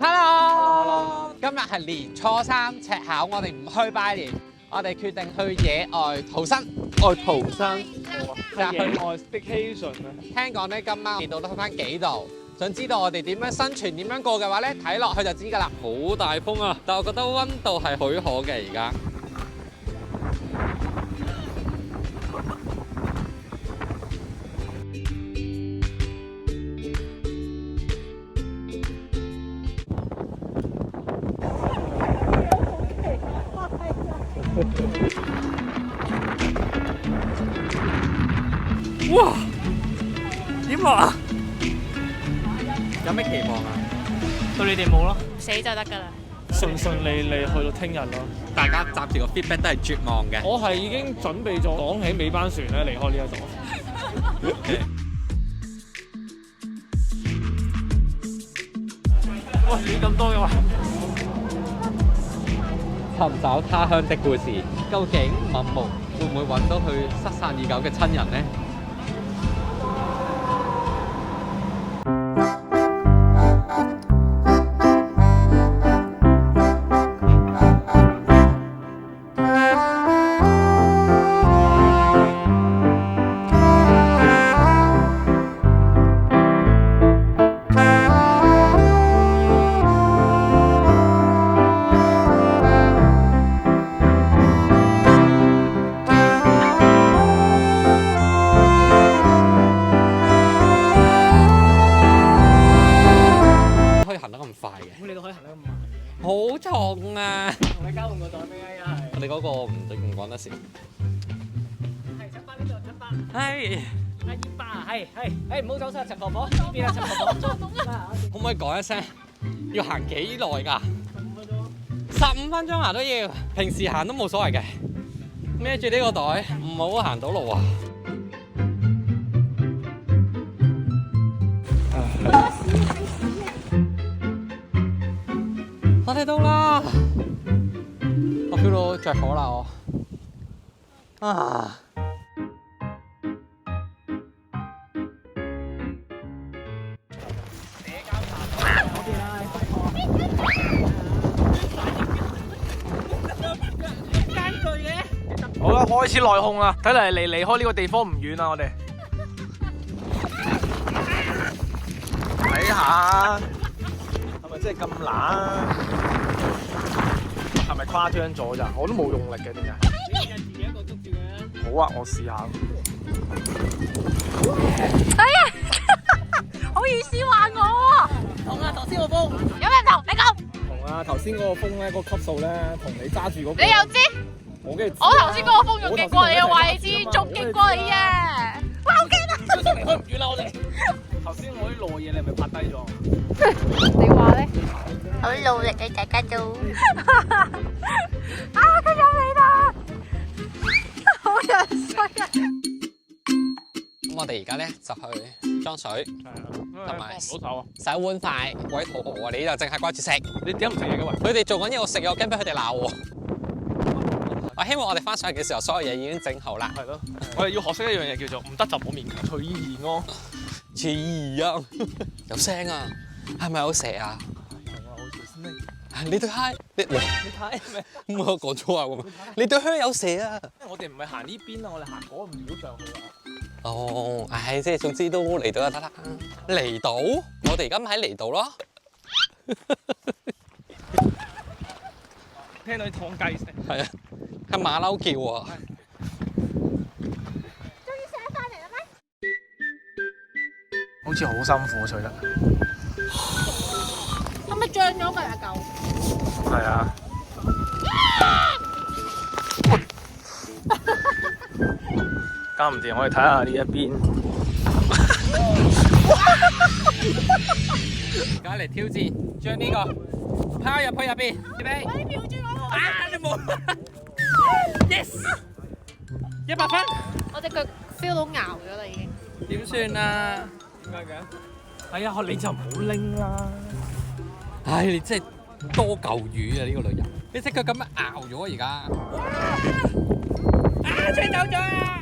Hello， 今日係年初三赤口，我哋唔去拜年，我哋決定去野外逃生。外逃生，係野外 staycation 啊！聽講咧今晚熱度都去翻幾度，想知道我哋點樣生存、點樣過嘅話咧，睇落去就知㗎啦。好大風啊，但我覺得溫度係許可嘅而家。哇！點啊？有咩期望啊？對你哋冇咯，死就得㗎啦。順順利利去到聽日咯。大家暫時個 feedback 都係絕望嘅。我係已經準備咗趕起尾班船咧離開呢一度。哇！亂咁多嘅話，尋找他鄉的故事，究竟文木會唔會揾到佢失散已久嘅親人呢？咁你都可以行得咁慢。好重啊！同你交換個袋俾啊，一係。我哋嗰個唔講得事。係出翻呢度，出翻。係。阿姨爸，係，唔好走晒陳婆婆，呢邊啊陳婆婆。可唔可以講一聲？要行幾耐㗎15分鐘。 15分鐘啊都要，平時行都冇所謂嘅。孭住呢個袋，唔好行到路啊！我哋到啦，我 feel 到着火啦我。啊！好啦，開始內訌啦，睇嚟離開呢個地方唔遠啦，我哋。睇下，係咪真係咁懶？係咪誇張咗咋？我都冇用力嘅，點解？自己一個捉住佢。好啊，我試下。哎呀，好意思話我喎。同啊，頭先個風。有人同你講。同啊，頭先嗰個風咧，個級數咧，同你揸住嗰個。你又知？我跟住。我頭先嗰個風仲勁過你嘅位置，仲勁過你啊！哇，好驚啊！離開唔遠啦，我哋。頭先我啲路嘢，你係咪拍低咗？你話咧？好努力嘅大家都。啊，佢有你啦！好樣衰啊！咁我哋而家咧就去裝水，同埋洗碗筷。鬼肚餓啊！你就淨係掛住食，你點解唔食嘢嘅喂？佢哋做緊嘢，我食嘢，我驚俾佢哋鬧喎。我希望我哋翻上嚟嘅時候，所有嘢已經整好啦。係咯，我哋要學識一樣嘢叫做唔得就唔好勉強，隨遇而安。隨意啊！有聲啊！係咪有蛇啊？你對靴，你睇咩？唔好講粗話喎！你對靴有蛇啊！我哋唔係行呢邊啊，我哋行嗰個廟上去啊。哦，唉，即係總之都嚟到就得啦。嚟到？我哋而家咪喺嚟到咯。聽到啲劏雞聲。係啊，係馬騮叫啊！終於上翻嚟啦咩？好似好辛苦吹得。係咪漲咗㗎阿狗？係啊。搞唔掂，我哋睇下呢一邊。而家嚟挑戰，將呢個拋入去入邊，預備。你瞄住我喎！啊！你冇 ，yes， 100分。我隻腳 feel 到熬咗啦已經。點算啊？點解嘅？哎呀，你就唔好拎啦。唉，你真係多嚿魚啊！呢個女人，你隻腳咁樣熬咗而家。啊！吹走咗啊！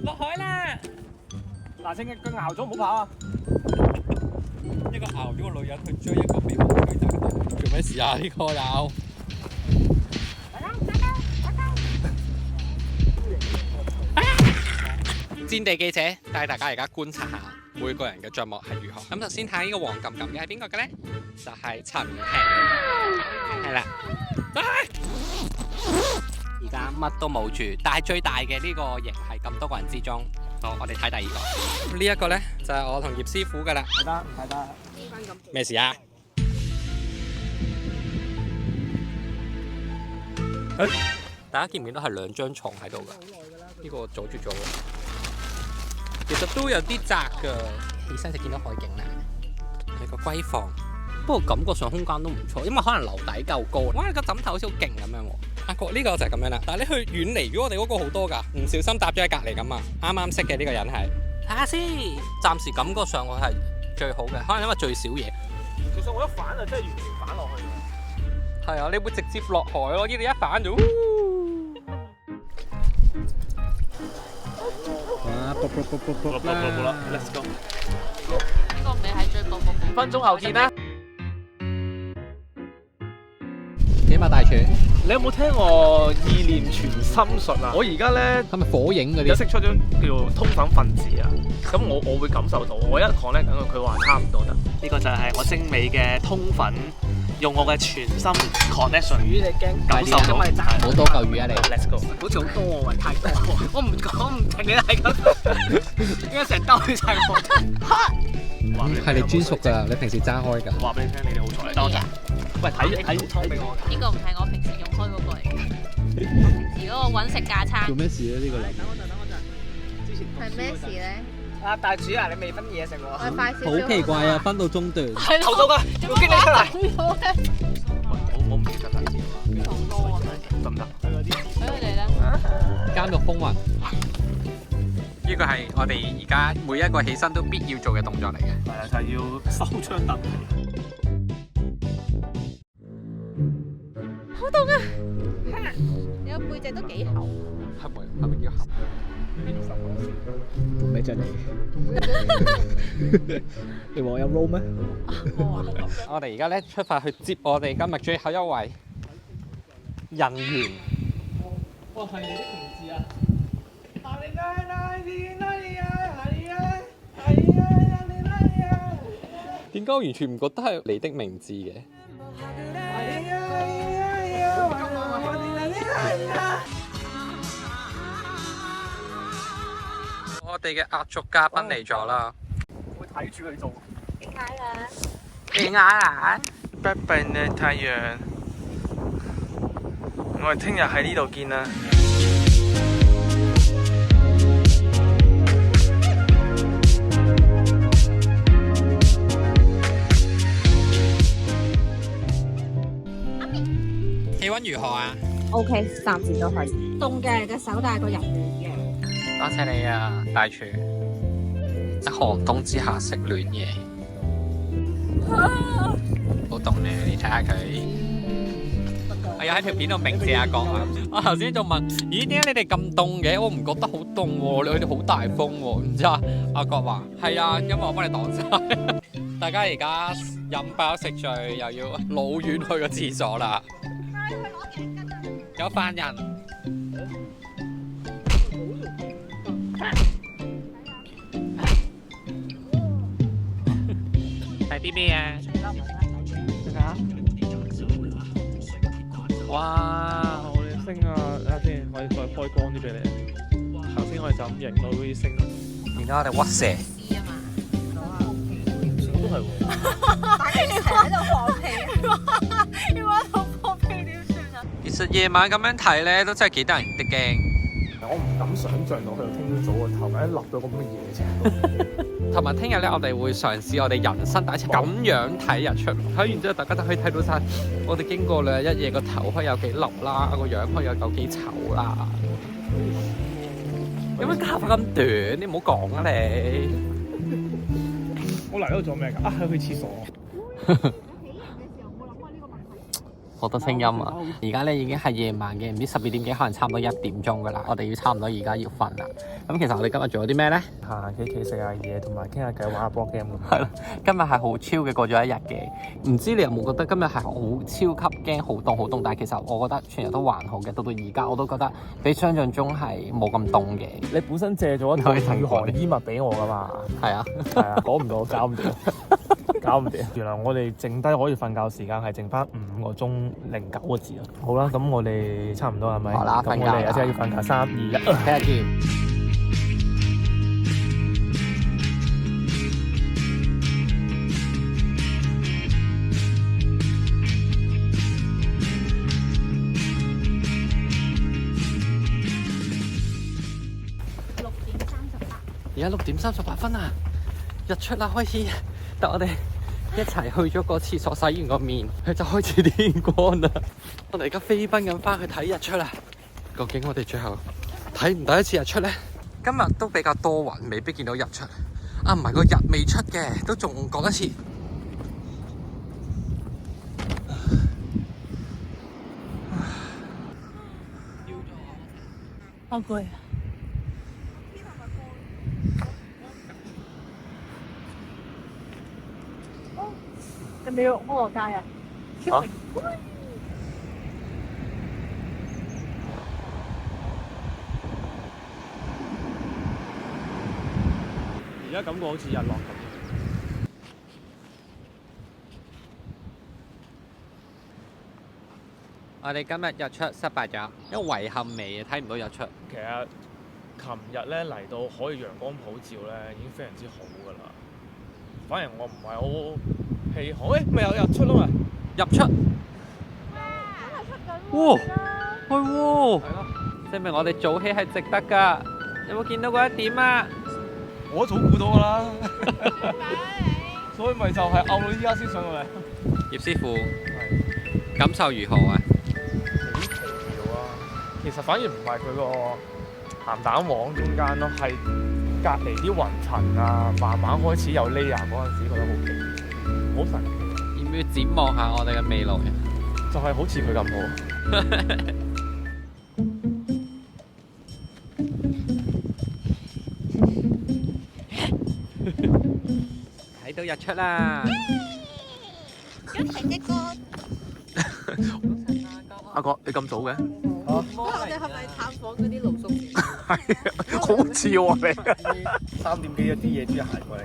落海啦！嗱，隻腳咬咗，唔好跑啊！一個熬咗個女人去追一個被恐懼症嘅男人，做咩事啊？呢個有戰地記者帶大家而家觀察下每個人嘅帳幕係如何。咁頭先睇呢個黃冚冚嘅係邊個嘅咧？就係陳平，係啦。而家乜都冇住，但係最大嘅呢個營係咁多個人之中。好，我哋睇第二個。呢一個咧就係我同葉師傅噶啦。睇得唔睇得？咩事啊？大家見唔見到係兩張床喺度噶？呢個阻住咗。其實都有啲窄噶，起身就見到海景啦。係個閨房，不過感覺上空間都唔錯，因為可能樓底夠高。哇，個枕頭好似好勁咁樣喎。阿國呢個就係咁樣啦，但係你去遠離咗我哋嗰個好多㗎，唔小心搭咗喺隔離咁啊！啱啱識嘅呢個人係，睇下先。暫時感覺上我係最好嘅，可能因為最少嘢。其實我一反就真係完全反落去嘅。係啊，你會直接落海咯，呢度一反就。哇！卜啦 ，Let's go。呢個未係最步步步。5分鐘後見啦。點啊，大廚？你有冇聽過意念傳心術啊？我而家咧係咪火影嗰有識出張叫做通粉分子啊，咁我會感受到，我一 connect 緊佢話差唔多得。呢個就係我精美嘅通粉，用我嘅全心 connection。魚你驚感受到？好多嚿魚啊你 ！Let's go。好似好多喎，喂，太多喎！我唔講唔停，你係咁，點解成兜晒我？係你專屬㗎，你平時揸開㗎。話俾你聽，你哋好彩。多謝。喂，睇湯俾我。呢個唔係我平時用開嗰個嚟嘅，我平時嗰個揾食架撐。做咩事咧？呢個男？等我陣。之前係咩事咧？啊，大主啊，你未分嘢食喎。我快少少。好奇怪啊！分到中段。係投到個，做經理出嚟。我唔記得啦。好多啊！得唔得？俾佢哋啦。監獄風雲。呢個係我哋而家每一個起身都必要做嘅動作嚟嘅。係啊，就係要收張凳。好凍啊！你個背脊都幾厚。係咪叫合？做咩啫你？你話我有 roll 咩？我哋而家咧出發去接我哋今日最後一位人員。哇，係你的名字啊！點解我完全唔覺得係你的名字嘅？我哋嘅壓軸嘉賓嚟咗啦！我會睇住佢做。點解啦？點解啊？不病嘅太陽，我哋聽日喺呢度見啦。氣温如何啊 OK，暫時都可以。凍嘅隻手，但係個人暖嘅。多謝你啊，大廚！喺寒冬之下食暖嘢，好凍咧！你睇下佢，我有喺條片度明示阿國啊！我頭先仲問：咦，點解你哋咁凍嘅？我唔覺得好凍喎，你哋好大風喎。唔知啊？阿國話：係啊，因為我幫你擋晒。大家而家飲飽食醉，又要老遠去個廁所啦。有犯人。睇啲咩啊？哇！我哋升啊！睇下先，可以再開光啲俾你。頭先我哋就咁影到啲升。而家我哋屈蛇。都係喎。喺度放屁。要喺度放屁點算啊？其實夜晚咁樣睇咧，都真係幾得人的驚。我唔敢想像到佢聽朝早個頭一立到咁嘅嘢程度。同埋聽日咧，我哋會嘗試我哋人生第一次咁樣睇日出。睇完之後，大家就可以睇到晒我哋經過兩日一夜個頭可以有幾笠啦，個樣可以有幾醜啦。有乜頭髮咁短？你唔好講啊你！我嚟呢度做咩㗎？啊，去廁所。好多聲音啊！而家咧已經係夜晚嘅，唔知12點幾，可能差唔多1點鐘㗎啦。我哋要差唔多而家要瞓啦。咁其實我哋今日做咗啲咩咧？行下企食下嘢，同埋傾下偈，玩下 board game 咁。係咯，今日係好超嘅過咗一日嘅。唔知你有冇覺得今日係好超級驚，好凍好凍？但係其實我覺得全日都還好嘅。到而家我都覺得比想像中係冇咁凍嘅。你本身借咗一套御寒衣物俾我㗎嘛？係啊，係啊，講唔到，搞唔掂。搞唔掂！原來我哋剩低可以瞓覺時間係剩翻5個鐘09個字啊！好啦，咁我哋差唔多係咪？好啦，咁我哋有隻要瞓覺，3、2、1，聽日見。而家6點38分啊！日出啦，開始。但我哋一齊去咗個廁所洗完個面，佢就開始天光啦。我哋而家飛奔緊翻去睇日出啦。究竟我哋最後睇唔到一次日出呢？今日都比較多雲，未必見到日出。啊，唔係個日未出嘅，都仲講一次。好攰。你咪要柯樂街啊？嚇！而家感覺好似日落咁。我哋今日日出失敗咗，因為遺憾味啊，睇唔到日出。其實琴日咧嚟到可以陽光普照咧，已經非常之好㗎啦。反而我唔係好氣候，咪有日出啦嘛！日出，哇，係喎，證明我哋早起係值得㗎。有冇見到嗰一點啊？我早估到㗎啦，所以咪就係拗到依家先上到嚟。葉師傅，感受如何啊？幾奇妙啊！其實反而唔係佢個鹹蛋黃中間咯，係隔離啲雲層啊，慢慢開始有 layer 嗰陣時，覺得好奇妙，好神奇。要唔要展望下我哋嘅未來？就係好似佢咁好。睇到日出啦！阿哥，你咁早嘅？我哋係咪探訪嗰啲露宿者？係啊，好似喎你。3點幾一啲野豬行過嚟，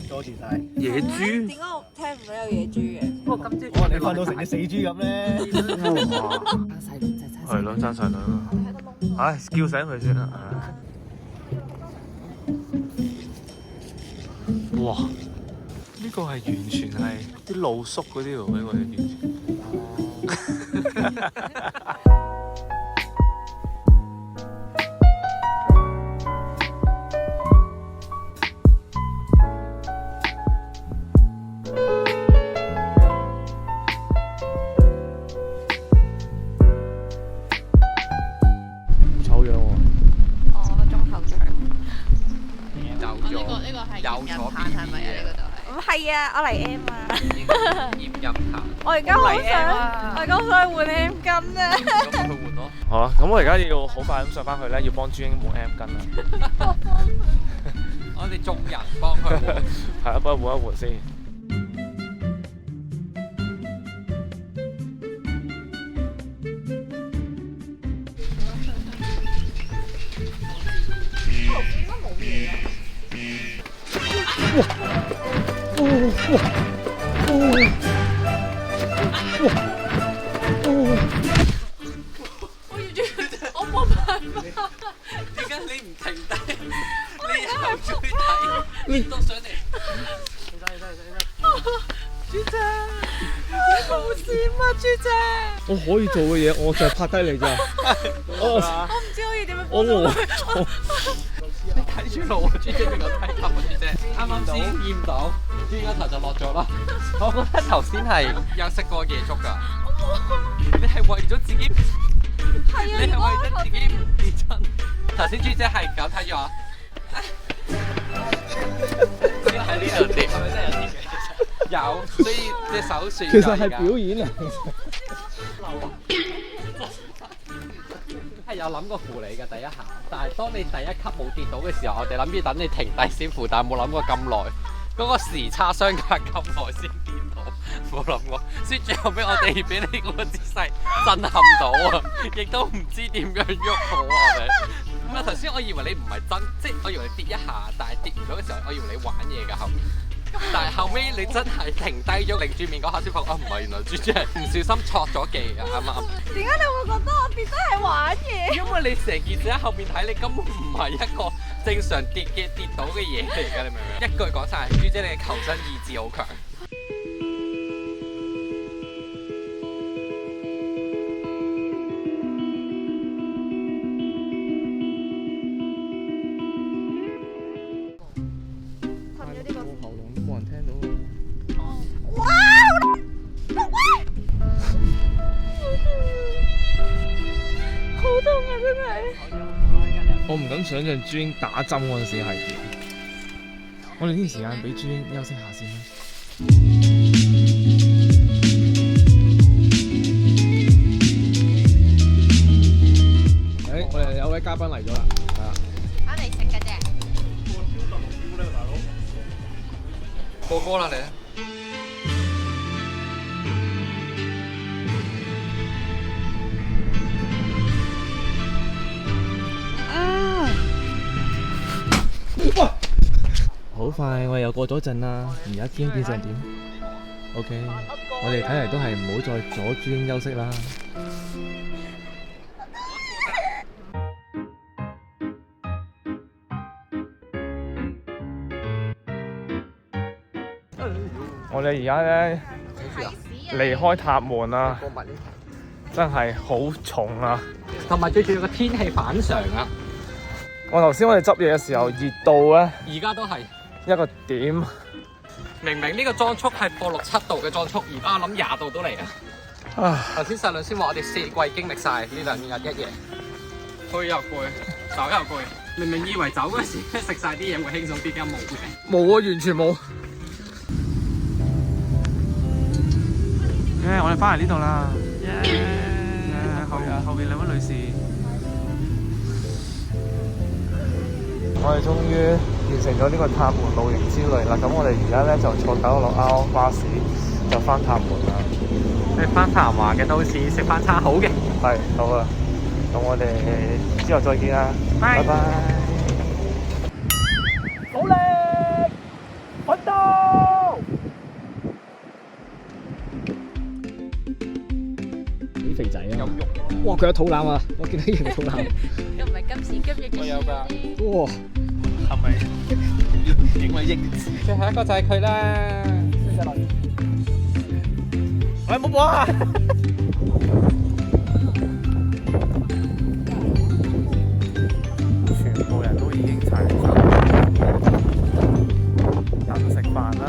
多謝晒。野豬？點解我聽唔到有野豬嘅？不過今朝我話你瞓到成隻死豬咁咧。係咯，爭細兩啊！唉，叫醒佢先啦。哇！呢個係完全係啲露宿嗰啲喎，呢個係完全。醜樣喎！哦，中頭獎。有咗，呢個係有咗 B 係咪啊？呢個就係。唔係啊，我嚟 M 啊！驗入下，我而家好想，我而家好想換 M 巾啊！咁去換咯。好啦，咁我而家要好快咁上翻去咧，要幫朱英換 M 巾啦。我哋眾人幫佢換。係啊，幫佢換一換先。我冇辦法。點解你唔停低？你又追睇，你都上嚟。豬姐，你冇事嘛？豬姐，我可以做嘅嘢，我就係拍低你咋。我唔知可以點樣幫到佢。你睇住路啊，豬姐仲有睇頭啊，豬姐。啱啱先驗唔到，豬一頭就落咗啦。我覺得頭先係有食過夜粥㗎。你係為咗自己，你係為咗自己唔跌親。頭先豬姐係咁睇住我，先喺呢度跌，係咪真係有跌嘅？有，所以隻手算。其實係表演嚟。係有諗過扶你嘅第一下，但係當你第一級冇跌到嘅時候，我哋諗住等你停低先扶，但係冇諗過咁耐，嗰個時差相隔咁耐先跌到，冇諗過。所以最後尾我哋俾你嗰個姿勢震撼到啊，亦都唔知點樣喐好我哋。咁啊頭先我以為你唔係真，即係我以為你跌一下，但係跌唔到嘅時候，我以為你玩嘢㗎後面。但係後尾你真係停低咗，擰住面嗰下先發覺啊，唔係，原來豬豬係唔小心錯咗技㗎，啱唔啱？點解你會覺得我跌得係玩嘢？因為你成件事喺後面睇，你根本唔係一個正常跌到嘅嘢嚟㗎，你明唔明？一句講晒，豬姐你嘅求生意志好強。我唔敢想像朱英打針嗰陣時係點。我哋呢段時間俾朱英休息下先啦。我哋有位嘉賓嚟咗啦，係啦。翻嚟食嘅啫。播歌啦你。好快，我哋又過咗陣啦。而家天變成點 ？OK， 我哋睇嚟都係唔好再阻朱英休息啦。我哋而家咧離開塔門啦，真係好重啊！同埋最重要個天氣反常啊！我頭先我哋執嘢嘅時候熱到咧，而家都係一個點。明明呢個裝束係播6、7度嘅裝束，而家我諗20度都嚟啊！頭先細倫先話我哋4季經歷晒呢2日1夜，去又攰，走又攰。明明以為走嗰時食晒啲嘢會輕鬆啲，而家冇嘅。冇啊，完全冇。我哋翻嚟呢度啦。後邊2位女士。我哋終於完成咗呢個塔門露營之旅啦。咁我哋而家咧就坐966 R 巴士就翻塔門啦。你翻繁華嘅都市食翻餐好嘅。係，好啊。咁我哋之後再見啦。拜拜。努力奮鬥！啲肥仔啊！有肉。哇！佢有肚腩啊！我見到佢有肚腩。又唔係今時今日嘅事嗰啲。哇！係咪影為英字？最後一個就係佢啦。喂，冇播啊！全部人都已經齊晒，等食飯啦。